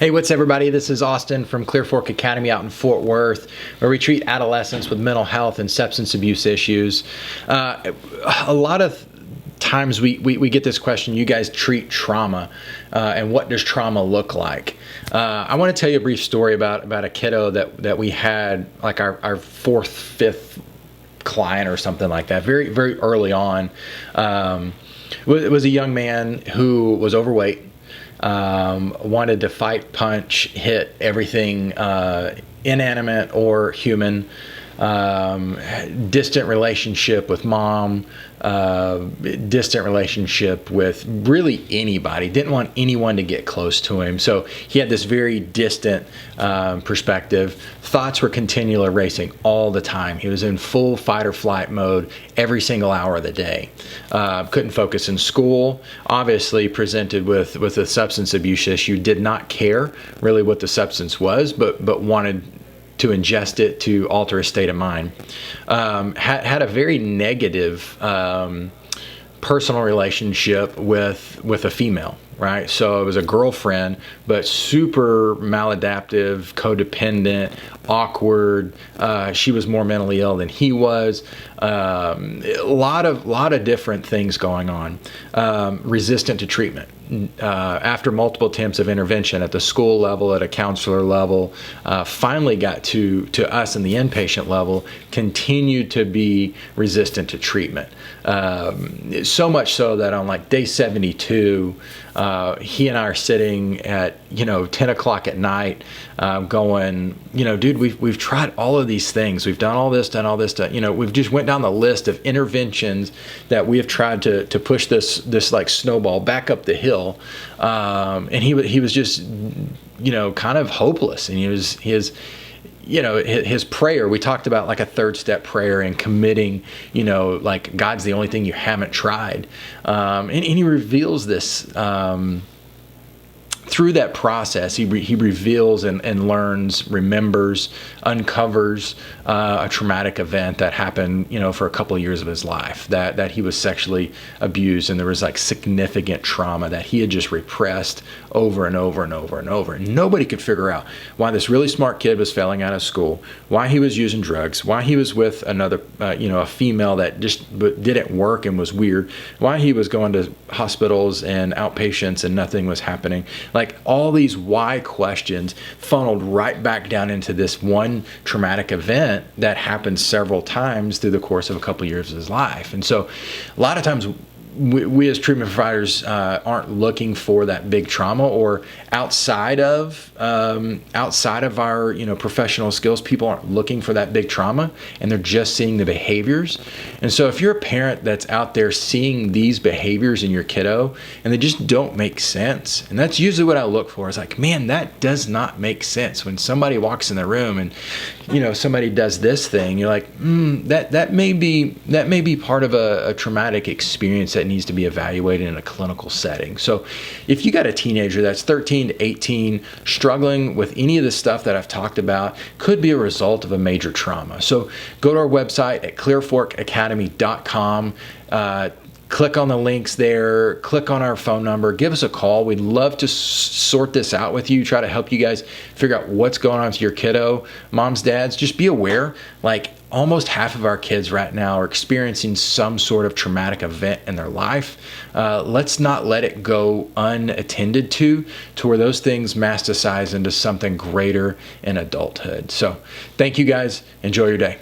Hey, what's everybody? This is Austin from Clearfork Academy out in Fort Worth, where we treat adolescents with mental health and substance abuse issues. A lot of times we get this question, you guys treat trauma, and what does trauma look like? I want to tell you a brief story about a kiddo that we had, like our fourth, fifth client or something like that, very, very early on. It was a young man who was overweight. Wanted to fight, punch, hit everything inanimate or human, distant relationship with mom, distant relationship with really anybody, didn't want anyone to get close to him. So he had this very distant perspective. Thoughts were continually racing all the time. He was in full fight or flight mode every single hour of the day. Couldn't focus in school. Obviously presented with a substance abuse issue. Did not care really what the substance was, but wanted to ingest it to alter his state of mind. Had a very negative personal relationship with a female, right? So it was a girlfriend, but super maladaptive, codependent, awkward. She was more mentally ill than he was. A lot of different things going on. Resistant to treatment. After multiple attempts of intervention at the school level, at a counselor level, finally got to us in the inpatient level, continued to be resistant to treatment. So much so that on like day 72, he and I are sitting at 10 o'clock at night, going, dude, we've tried all of these things, we've done all this, we've just went down the list of interventions that we have tried to push this like snowball back up the hill, and he was just kind of hopeless, and his prayer, we talked about like a third step prayer and committing, like God's the only thing you haven't tried. And he reveals this, through that process, he reveals and learns, remembers, uncovers a traumatic event that happened, for a couple of years of his life, that he was sexually abused, and there was like significant trauma that he had just repressed over and over and over and over. And nobody could figure out why this really smart kid was failing out of school, why he was using drugs, why he was with another, a female that just didn't work and was weird, why he was going to hospitals and outpatients and nothing was happening. Like all these why questions funneled right back down into this one traumatic event that happened several times through the course of a couple of years of his life. And so a lot of times we as treatment providers aren't looking for that big trauma, or outside of our professional skills, people aren't looking for that big trauma, and they're just seeing the behaviors. And so if you're a parent that's out there seeing these behaviors in your kiddo and they just don't make sense, and that's usually what I look for, is like, man, that does not make sense. When somebody walks in the room and somebody does this thing, you're like, that may be part of a traumatic experience that needs to be evaluated in a clinical setting. So if you got a teenager that's 13 to 18 struggling with any of the stuff that I've talked about, could be a result of a major trauma. So go to our website at clearforkacademy.com. Click on the links there, click on our phone number, give us a call. We'd love to sort this out with you, try to help you guys figure out what's going on with your kiddo. Moms, dads, just be aware, like almost half of our kids right now are experiencing some sort of traumatic event in their life. Let's not let it go unattended to where those things masticize into something greater in adulthood. So thank you guys. Enjoy your day.